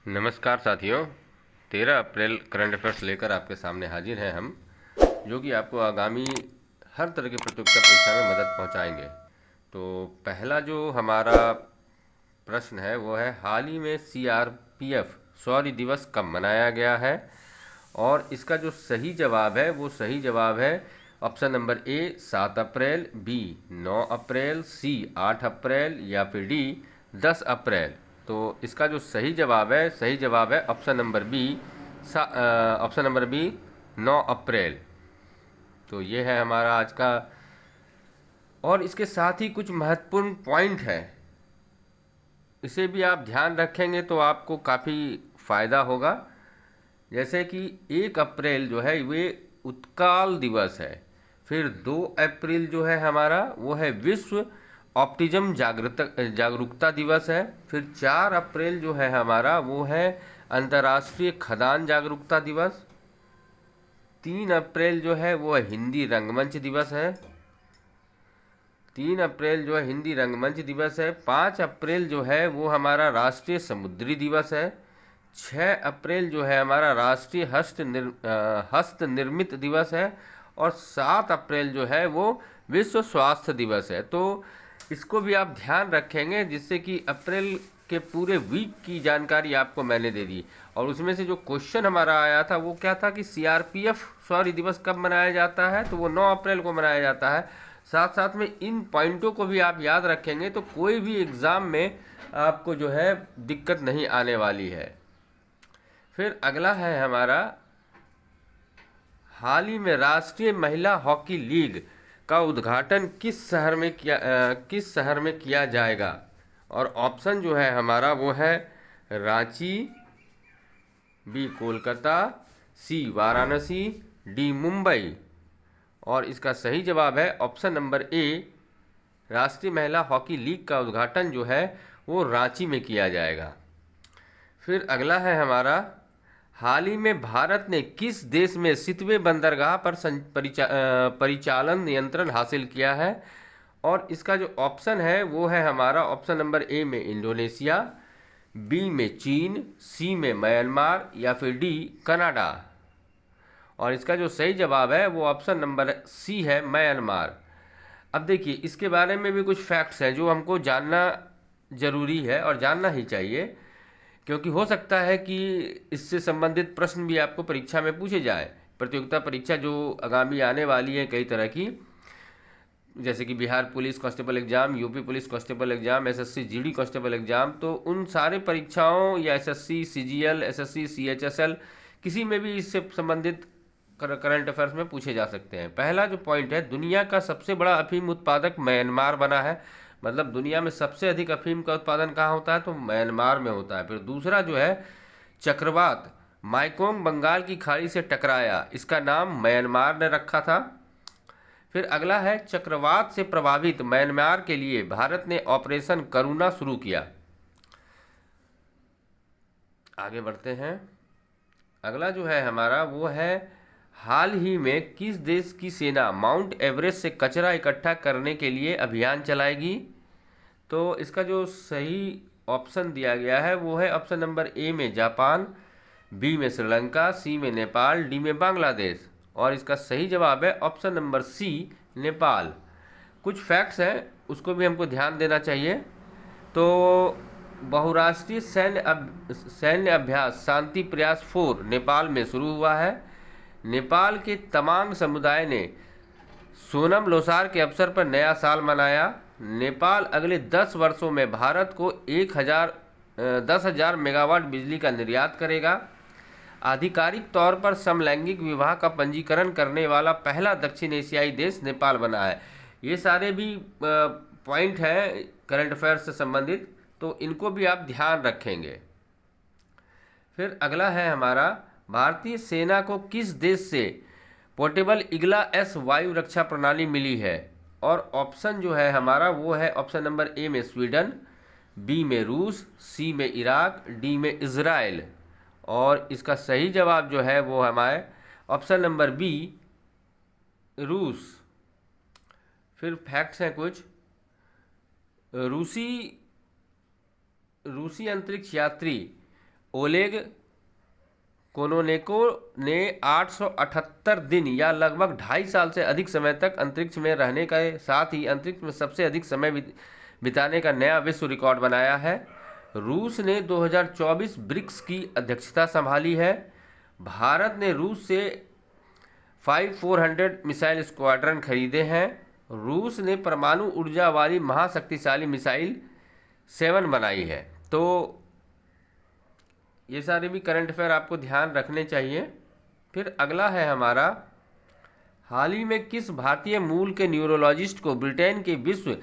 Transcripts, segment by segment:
नमस्कार साथियों। 13 अप्रैल current affairs लेकर आपके सामने हाजिर हैं हम, जो कि आपको आगामी हर तरह की प्रतियोगिता परीक्षा में मदद पहुंचाएंगे। तो पहला जो हमारा प्रश्न है वो है, हाल ही में सीआरपीएफ शौर्य दिवस कब मनाया गया है? और इसका जो सही जवाब है वो सही जवाब है option number A 7 April, B 9 April, C 8 April या फिर डी 10 अप्रैल। तो इसका जो सही जवाब है option number B, option number B 9 April. तो ये है हमारा आज का। और इसके साथ ही कुछ महत्वपूर्ण पॉइंट है, इसे भी आप ध्यान रखेंगे तो आपको काफ़ी फायदा होगा। जैसे कि 1 अप्रैल जो है वे उत्काल दिवस है। फिर 2 अप्रैल जो है हमारा वो है विश्व ऑप्टिज्म जागरूकता दिवस है। फिर 4 अप्रैल जो है हमारा वो है अंतर्राष्ट्रीय खदान जागरूकता दिवस। 3 अप्रैल जो है वो है हिंदी रंगमंच दिवस है। 3 अप्रैल जो है हिंदी रंगमंच दिवस है। 5 अप्रैल जो है वो हमारा राष्ट्रीय समुद्री दिवस है। 6 अप्रैल जो है हमारा राष्ट्रीय हस्त निर्मित दिवस है। और 7 अप्रैल जो है वो विश्व स्वास्थ्य दिवस है। तो इसको भी आप ध्यान रखेंगे, जिससे कि अप्रैल के पूरे वीक की जानकारी आपको मैंने दे दी। और उसमें से जो क्वेश्चन हमारा आया था वो क्या था कि सीआरपीएफ शौर्य दिवस कब मनाया जाता है, तो वो 9 अप्रैल को मनाया जाता है। साथ साथ में इन पॉइंटों को भी आप याद रखेंगे तो कोई भी एग्ज़ाम में आपको जो है दिक्कत नहीं आने वाली है। फिर अगला है हमारा, हाल ही में राष्ट्रीय महिला हॉकी लीग का उद्घाटन किस शहर में किया जाएगा? और ऑप्शन जो है हमारा वो है रांची, बी कोलकाता, सी वाराणसी, डी मुंबई। और इसका सही जवाब है ऑप्शन नंबर ए, राष्ट्रीय महिला हॉकी लीग का उद्घाटन जो है वो रांची में किया जाएगा। फिर अगला है हमारा, हाल ही में भारत ने किस देश में सितवे बंदरगाह पर परिचालन नियंत्रण हासिल किया है? और इसका जो ऑप्शन है वो है हमारा ऑप्शन नंबर ए में इंडोनेशिया, बी में चीन, सी में म्यांमार या फिर डी कनाडा। और इसका जो सही जवाब है वो ऑप्शन नंबर सी है, म्यांमार। अब देखिए, इसके बारे में भी कुछ फैक्ट्स हैं जो हमको जानना जरूरी है और जानना ही चाहिए, क्योंकि हो सकता है कि इससे संबंधित प्रश्न भी आपको परीक्षा में पूछे जाए। प्रतियोगिता परीक्षा जो आगामी आने वाली है कई तरह की, जैसे कि Bihar police constable exam, UP police constable exam, SSC GD constable exam, तो उन सारे परीक्षाओं या एसएससी सीजीएल, एसएससी सीएचएसएल, किसी में भी इससे संबंधित करंट अफेयर्स में पूछे जा सकते हैं। पहला जो पॉइंट है, दुनिया का सबसे बड़ा अफीम उत्पादक म्यांमार बना है। मतलब दुनिया में सबसे अधिक अफीम का उत्पादन कहाँ होता है, तो म्यांमार में होता है। फिर दूसरा जो है, चक्रवात माइकोंग बंगाल की खाड़ी से टकराया, इसका नाम म्यांमार ने रखा था। फिर अगला है, चक्रवात से प्रभावित म्यांमार के लिए भारत ने ऑपरेशन करुणा शुरू किया। आगे बढ़ते हैं। अगला जो है हमारा वो है, हाल ही में किस देश की सेना माउंट एवरेस्ट से कचरा इकट्ठा करने के लिए अभियान चलाएगी? तो इसका जो सही ऑप्शन दिया गया है वो है ऑप्शन नंबर ए में जापान, बी में श्रीलंका, सी में नेपाल, डी में बांग्लादेश। और इसका सही जवाब है ऑप्शन नंबर सी, नेपाल। कुछ फैक्ट्स हैं उसको भी हमको ध्यान देना चाहिए। तो बहुराष्ट्रीय सैन्य अभ्यास शांति प्रयास 4 नेपाल में शुरू हुआ है। नेपाल के तमांग समुदाय ने सोनम लोसार के अवसर पर नया साल मनाया। नेपाल अगले 10 वर्षों में भारत को 10,000 मेगावाट बिजली का निर्यात करेगा। आधिकारिक तौर पर समलैंगिक विवाह का पंजीकरण करने वाला पहला दक्षिण एशियाई देश नेपाल बना है। ये सारे भी पॉइंट हैं करंट अफेयर्स से संबंधित, तो इनको भी आप ध्यान रखेंगे। फिर अगला है हमारा, भारतीय सेना को किस देश से पोर्टेबल इग्ला एस वायु रक्षा प्रणाली मिली है? और ऑप्शन जो है हमारा वो है ऑप्शन नंबर ए में स्वीडन, बी में रूस, सी में इराक, डी में इज़राइल। और इसका सही जवाब जो है वो हमारे ऑप्शन नंबर बी, रूस। फिर फैक्ट्स हैं कुछ, रूसी रूसी अंतरिक्ष यात्री ओलेग कोनोनेको ने 878 दिन या लगभग 2.5 साल से अधिक समय तक अंतरिक्ष में रहने के साथ ही अंतरिक्ष में सबसे अधिक समय बिताने का नया विश्व रिकॉर्ड बनाया है। रूस ने 2024 ब्रिक्स की अध्यक्षता संभाली है। भारत ने रूस से 5400 मिसाइल स्क्वाड्रन खरीदे हैं। रूस ने परमाणु ऊर्जा वाली महाशक्तिशाली मिसाइल 7 बनाई है। तो ये सारे भी करंट अफेयर आपको ध्यान रखने चाहिए। फिर अगला है हमारा, हाल ही में किस भारतीय मूल के न्यूरोलॉजिस्ट को ब्रिटेन के विश्व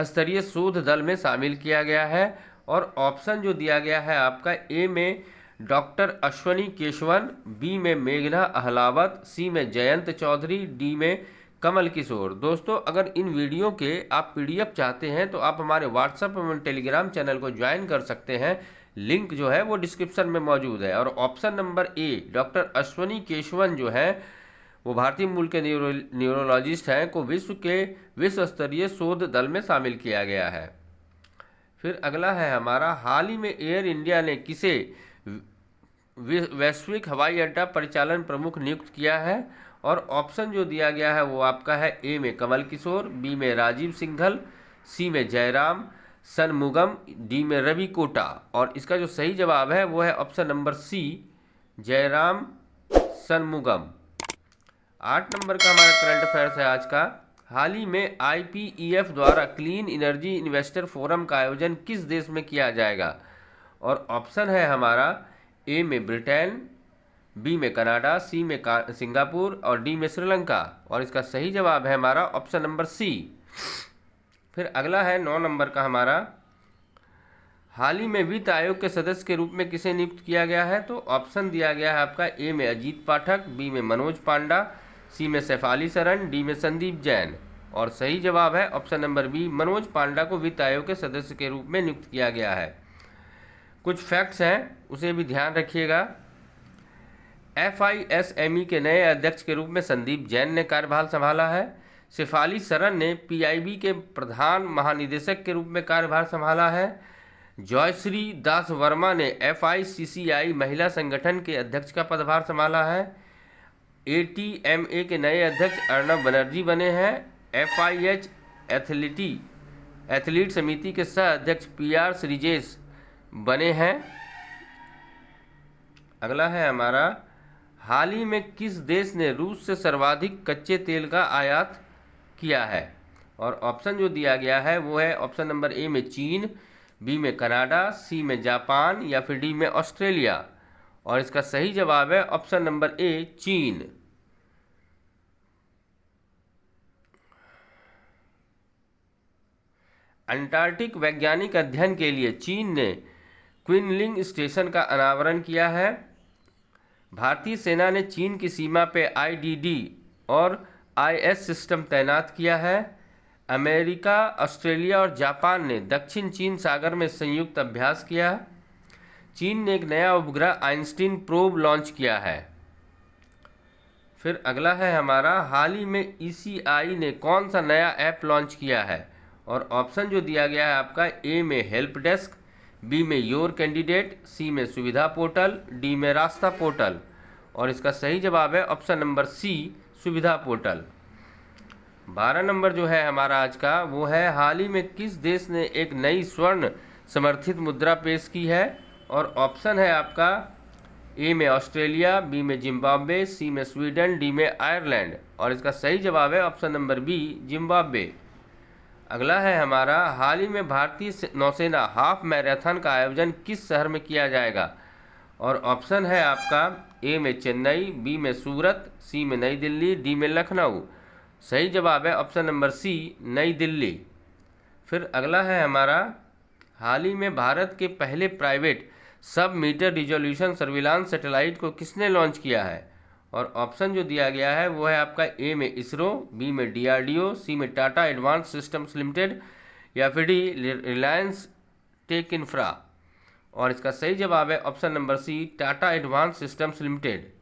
स्तरीय शोध दल में शामिल किया गया है? और ऑप्शन जो दिया गया है आपका, ए में डॉक्टर अश्वनी केशवन, बी में मेघना अहलावत, सी में जयंत चौधरी, डी में कमल किशोर। दोस्तों, अगर इन वीडियो के आप पीडीएफ चाहते हैं तो आप हमारे व्हाट्सएप एवं टेलीग्राम चैनल को ज्वाइन कर सकते हैं। लिंक जो है वो डिस्क्रिप्शन में मौजूद है। और ऑप्शन नंबर ए डॉक्टर अश्वनी केशवन जो है वो भारतीय मूल के न्यूरोलॉजिस्ट हैं को विश्व स्तरीय शोध दल में शामिल किया गया है। फिर अगला है हमारा, हाल ही में एयर इंडिया ने किसे वैश्विक हवाई अड्डा परिचालन प्रमुख नियुक्त किया है? और ऑप्शन जो दिया गया है वो आपका है, ए में कमल किशोर, बी में राजीव सिंघल, सी में जयराम सनमुगम, डी में रवि कोटा। और इसका जो सही जवाब है वो है option number C, Jairam Shanmugam. 8 नंबर का हमारा करंट अफेयर्स है आज का, हाल ही में IPEF द्वारा क्लीन एनर्जी इन्वेस्टर फोरम का आयोजन किस देश में किया जाएगा? और ऑप्शन है हमारा, ए में ब्रिटेन, बी में कनाडा, सी में सिंगापुर और डी में श्रीलंका। और इसका सही जवाब है हमारा ऑप्शन नंबर सी। फिर अगला है 9 नंबर का हमारा, हाल ही में वित्त आयोग के सदस्य के रूप में किसे नियुक्त किया गया है? तो ऑप्शन दिया गया है आपका, ए में अजीत पाठक, बी में मनोज पांडा, सी में सैफाली सरन, डी में संदीप जैन। और सही जवाब है ऑप्शन नंबर बी, मनोज पांडा को वित्त आयोग के सदस्य के रूप में नियुक्त किया गया है। कुछ फैक्ट्स हैं उसे भी ध्यान रखिएगा। FISME के नए अध्यक्ष के रूप में संदीप जैन ने कार्यभार संभाला है। सैफाली सरन ने PIB के प्रधान महानिदेशक के रूप में कार्यभार संभाला है। जयश्री दास वर्मा ने FICCI महिला संगठन के अध्यक्ष का पदभार संभाला है। ATMA के नए अध्यक्ष अर्नब बनर्जी बने हैं। FIH एथलीट समिति के सह अध्यक्ष PR श्रीजेश बने हैं। अगला है हमारा, हाल ही में किस देश ने रूस से सर्वाधिक कच्चे तेल का आयात किया है? और ऑप्शन जो दिया गया है वो है ऑप्शन नंबर ए में चीन, बी में कनाडा, सी में जापान या फिर डी में ऑस्ट्रेलिया। और इसका सही जवाब है ऑप्शन नंबर ए, चीन। अंटार्कटिक वैज्ञानिक अध्ययन के लिए चीन ने क्विनलिंग स्टेशन का अनावरण किया है। भारतीय सेना ने चीन की सीमा पे IDD और IS सिस्टम तैनात किया है। अमेरिका, ऑस्ट्रेलिया और जापान ने दक्षिण चीन सागर में संयुक्त अभ्यास किया। चीन ने एक नया उपग्रह आइंस्टीन प्रोब लॉन्च किया है। फिर अगला है हमारा, हाल ही में ECI ने कौन सा नया ऐप लॉन्च किया है? और ऑप्शन जो दिया गया है आपका, ए में हेल्प डेस्क, बी में योर कैंडिडेट, सी में सुविधा पोर्टल, डी में रास्ता पोर्टल। और इसका सही जवाब है ऑप्शन नंबर सी, सुविधा पोर्टल। 12 नंबर जो है हमारा आज का वो है, हाल ही में किस देश ने एक नई स्वर्ण समर्थित मुद्रा पेश की है? और ऑप्शन है आपका, ए में ऑस्ट्रेलिया, बी में जिम्बाब्वे, सी में स्वीडन, डी में आयरलैंड। और इसका सही जवाब है ऑप्शन नंबर बी, जिम्बाब्वे। अगला है हमारा, हाल ही में भारतीय नौसेना हाफ मैराथन का आयोजन किस शहर में किया जाएगा? और ऑप्शन है आपका, ए में चेन्नई, बी में सूरत, सी में नई दिल्ली, डी में लखनऊ। सही जवाब है ऑप्शन नंबर सी, नई दिल्ली। फिर अगला है हमारा, हाल ही में भारत के पहले प्राइवेट सब मीटर रिजोल्यूशन सर्विलांस सैटेलाइट को किसने लॉन्च किया है? और ऑप्शन जो दिया गया है वो है आपका, ए में इसरो, बी में DRDO, सी में टाटा एडवांस सिस्टम्स लिमिटेड या फिर डी रिलायंस टेक इंफ्रा। और इसका सही जवाब है option number C, Tata advance systems limited.